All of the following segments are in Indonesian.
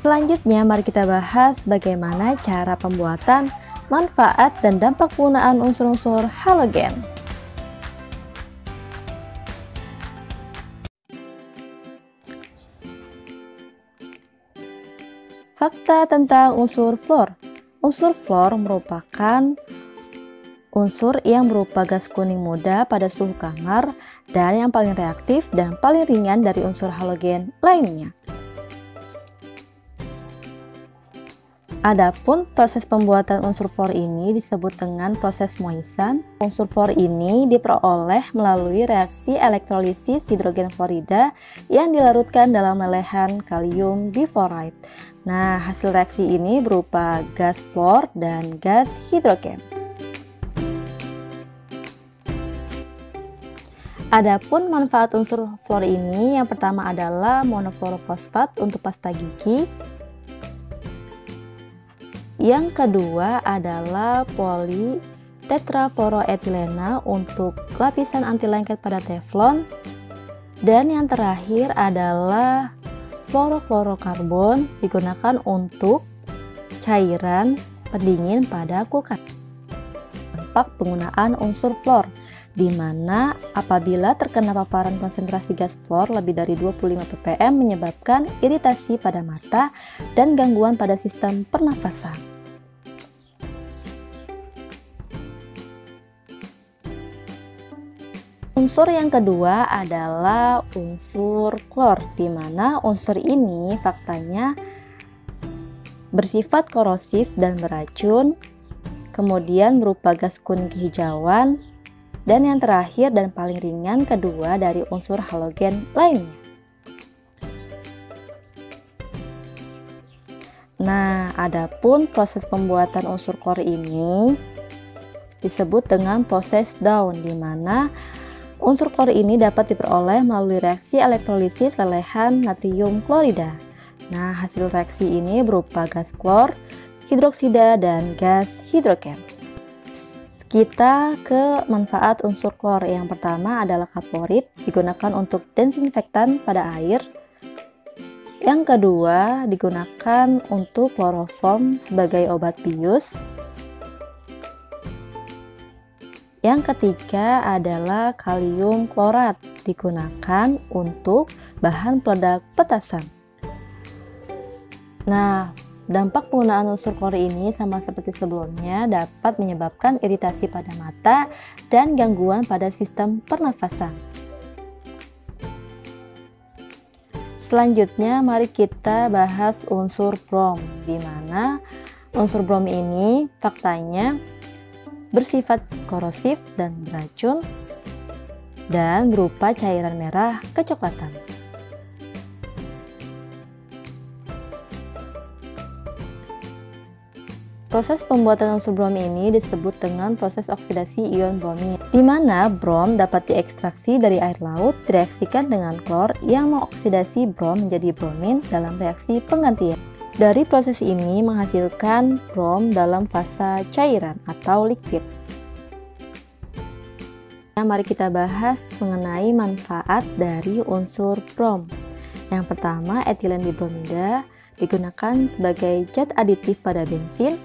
Selanjutnya, mari kita bahas bagaimana cara pembuatan, manfaat, dan dampak penggunaan unsur-unsur halogen. Fakta tentang unsur fluor. Unsur fluor merupakan unsur yang berupa gas kuning muda pada suhu kamar dan yang paling reaktif dan paling ringan dari unsur halogen lainnya. Adapun proses pembuatan unsur fluor ini disebut dengan proses Moissan. Unsur fluor ini diperoleh melalui reaksi elektrolisis hidrogen fluorida yang dilarutkan dalam lelehan kalium bifluoride. Nah, hasil reaksi ini berupa gas fluor dan gas hidrogen. Adapun manfaat unsur fluor ini, yang pertama adalah monofluorofosfat untuk pasta gigi. Yang kedua adalah politetrafluoroetilena untuk lapisan anti lengket pada teflon. Dan yang terakhir adalah fluorofluorokarbon digunakan untuk cairan pendingin pada kulkas. Dampak penggunaan unsur fluor, di mana apabila terkena paparan konsentrasi gas fluor lebih dari 25 ppm menyebabkan iritasi pada mata dan gangguan pada sistem pernafasan. Unsur yang kedua adalah unsur klor, di mana unsur ini faktanya bersifat korosif dan beracun, kemudian berupa gas kuning kehijauan, dan yang terakhir dan paling ringan kedua dari unsur halogen lainnya. Nah, adapun proses pembuatan unsur klor ini disebut dengan proses Daun, di mana unsur klor ini dapat diperoleh melalui reaksi elektrolisis lelehan natrium klorida. Nah, hasil reaksi ini berupa gas klor, hidroksida, dan gas hidrogen. Kita ke manfaat unsur klor. Yang pertama adalah kaplorid, digunakan untuk desinfektan pada air. Yang kedua digunakan untuk kloroform sebagai obat bius. Yang ketiga adalah kalium klorat, digunakan untuk bahan peledak petasan. Nah, dampak penggunaan unsur klor ini sama seperti sebelumnya dapat menyebabkan iritasi pada mata dan gangguan pada sistem pernafasan. Selanjutnya mari kita bahas unsur brom, di mana unsur brom ini faktanya bersifat korosif dan beracun dan berupa cairan merah kecoklatan. Proses pembuatan unsur brom ini disebut dengan proses oksidasi ion bromin, di mana brom dapat diekstraksi dari air laut, direaksikan dengan klor yang mengoksidasi brom menjadi bromin dalam reaksi penggantian. Dari proses ini menghasilkan brom dalam fase cairan atau liquid. Nah, mari kita bahas mengenai manfaat dari unsur brom. Yang pertama, etilen dibromida digunakan sebagai zat aditif pada bensin.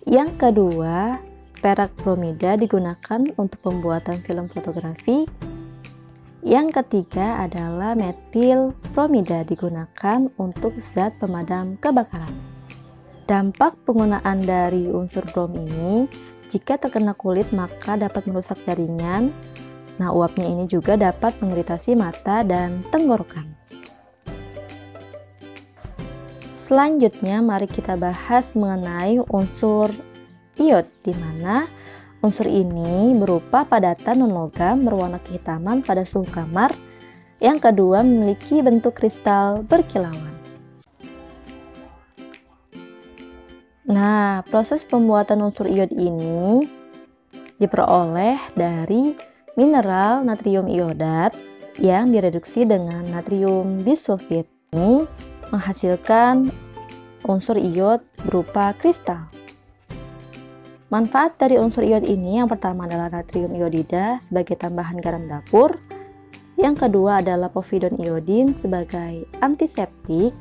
Yang kedua, perak bromida digunakan untuk pembuatan film fotografi. Yang ketiga adalah metil bromida digunakan untuk zat pemadam kebakaran. Dampak penggunaan dari unsur brom ini, jika terkena kulit maka dapat merusak jaringan. Nah, uapnya ini juga dapat mengiritasi mata dan tenggorokan. Selanjutnya mari kita bahas mengenai unsur iod, di mana unsur ini berupa padatan non-logam berwarna kehitaman pada suhu kamar. Yang kedua memiliki bentuk kristal berkilauan. Nah, proses pembuatan unsur iod ini diperoleh dari mineral natrium iodat yang direduksi dengan natrium bisulfit. Ini menghasilkan unsur iod berupa kristal. Manfaat dari unsur iod ini yang pertama adalah natrium iodida sebagai tambahan garam dapur. Yang kedua adalah povidon iodin sebagai antiseptik.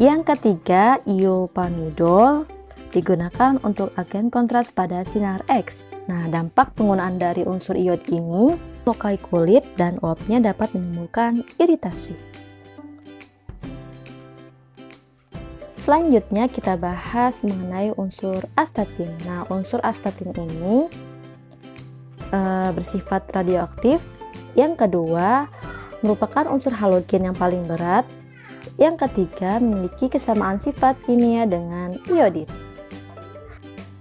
Yang ketiga, iopamidol digunakan untuk agen kontras pada sinar X. Nah, dampak penggunaan dari unsur iod ini melukai kulit dan uapnya dapat menimbulkan iritasi. Selanjutnya kita bahas mengenai unsur astatin. Nah, unsur astatin ini bersifat radioaktif. Yang kedua, merupakan unsur halogen yang paling berat. Yang ketiga, memiliki kesamaan sifat kimia dengan iodin.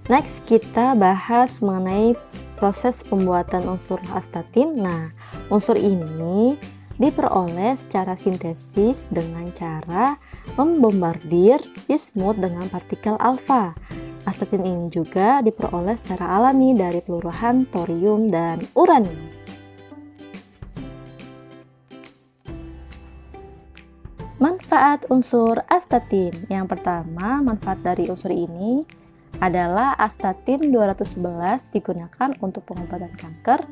Next, kita bahas mengenai proses pembuatan unsur astatin. Nah, unsur ini diperoleh secara sintesis dengan cara membombardir bismut dengan partikel alfa. Astatin ini juga diperoleh secara alami dari peluruhan thorium dan uranium. Manfaat unsur astatin. Yang pertama, manfaat dari unsur ini adalah astatin 211 digunakan untuk pengobatan kanker.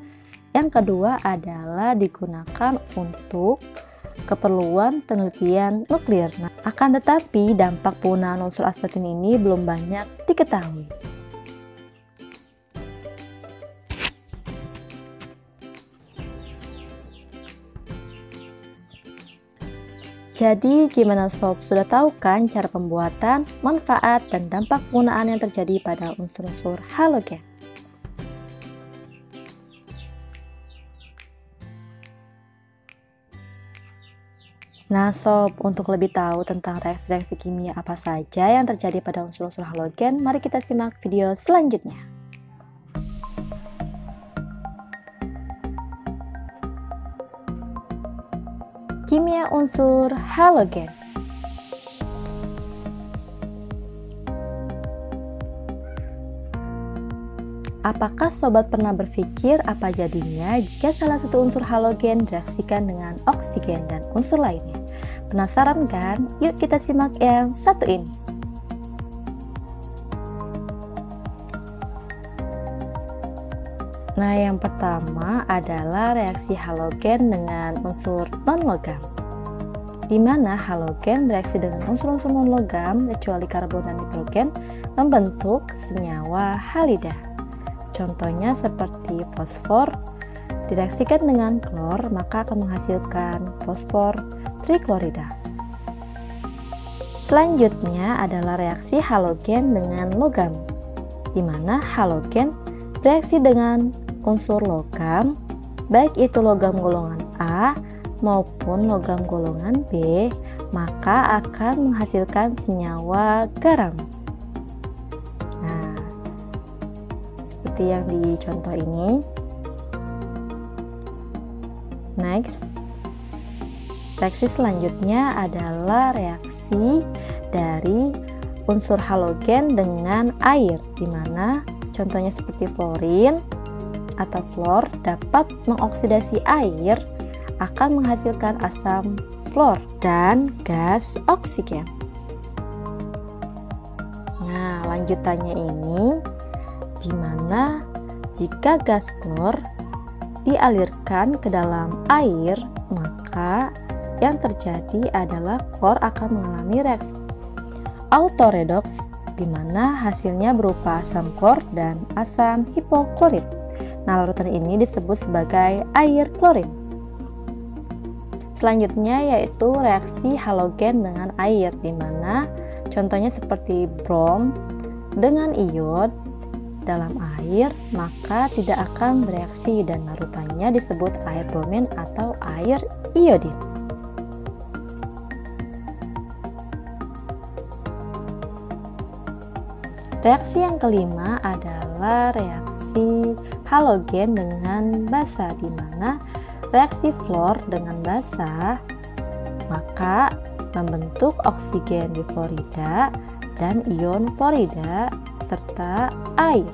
Yang kedua adalah digunakan untuk keperluan penelitian nuklir. Nah, akan tetapi dampak penggunaan unsur astatin ini belum banyak diketahui. Jadi gimana sob, sudah tahu kan cara pembuatan, manfaat, dan dampak penggunaan yang terjadi pada unsur-unsur halogen? Nah sob, untuk lebih tahu tentang reaksi-reaksi kimia apa saja yang terjadi pada unsur-unsur halogen, mari kita simak video selanjutnya. Kimia unsur halogen. Apakah sobat pernah berpikir apa jadinya jika salah satu unsur halogen direaksikan dengan oksigen dan unsur lainnya? Penasaran kan? Yuk kita simak yang satu ini. Nah, yang pertama adalah reaksi halogen dengan unsur non-logam, di mana halogen bereaksi dengan unsur-unsur non-logam kecuali karbon dan nitrogen membentuk senyawa halida. Contohnya seperti fosfor direaksikan dengan klor maka akan menghasilkan fosfor triklorida. Selanjutnya adalah reaksi halogen dengan logam, di mana halogen bereaksi dengan unsur logam, baik itu logam golongan A maupun logam golongan B, maka akan menghasilkan senyawa garam. Nah, seperti yang di contoh ini. Next, reaksi selanjutnya adalah reaksi dari unsur halogen dengan air, di mana contohnya seperti fluorin atau fluor dapat mengoksidasi air, akan menghasilkan asam fluor dan gas oksigen. Nah, lanjutannya ini di mana jika gas klor dialirkan ke dalam air, maka yang terjadi adalah klor akan mengalami reaksi autoredoks, di mana hasilnya berupa asam klor dan asam hipoklorit. Nah, larutan ini disebut sebagai air klorin. Selanjutnya yaitu reaksi halogen dengan air, di mana contohnya seperti brom dengan iod dalam air, maka tidak akan bereaksi dan larutannya disebut air bromin atau air iodin. Reaksi yang kelima adalah reaksi halogen dengan basa, di mana reaksi fluor dengan basa maka membentuk oksigen di fluorida dan ion fluorida serta air.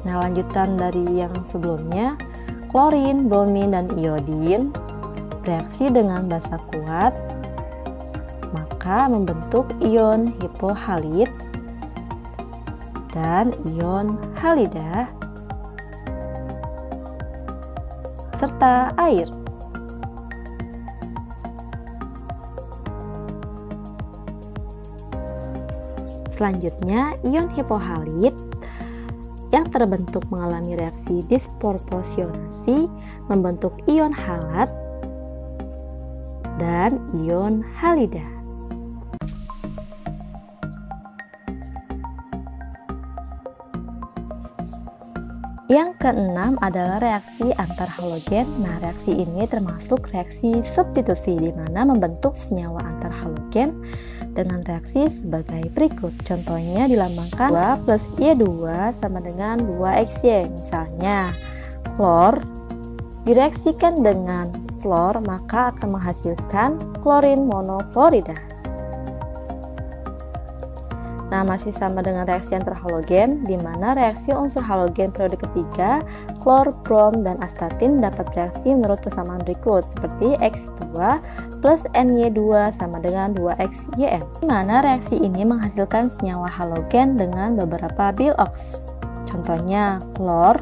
Nah, lanjutan dari yang sebelumnya, klorin, bromin, dan iodin bereaksi dengan basa kuat maka membentuk ion hipohalid dan ion halida serta air. Selanjutnya, ion hipohalit yang terbentuk mengalami reaksi disproporsionasi membentuk ion halat dan ion halida. Yang keenam adalah reaksi antar halogen. Nah, reaksi ini termasuk reaksi substitusi di mana membentuk senyawa antar halogen dengan reaksi sebagai berikut. Contohnya dilambangkan 2 plus Y2 sama dengan 2XY. Misalnya, klor direaksikan dengan fluor maka akan menghasilkan klorin monofluorida. Nah, masih sama dengan reaksi antar halogen, di mana reaksi unsur halogen periode ketiga, klor, brom, dan astatin dapat bereaksi menurut persamaan berikut, seperti X2 plus Ny2 sama dengan 2XYN. Di mana reaksi ini menghasilkan senyawa halogen dengan beberapa bilox. Contohnya, klor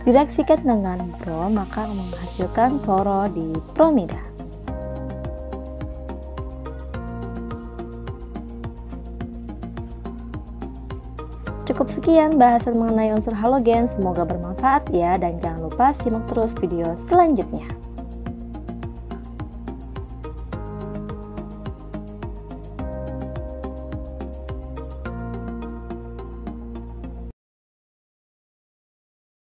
direaksikan dengan brom maka menghasilkan klorodibromida. Cukup sekian bahasan mengenai unsur halogen, semoga bermanfaat ya, dan jangan lupa simak terus video selanjutnya.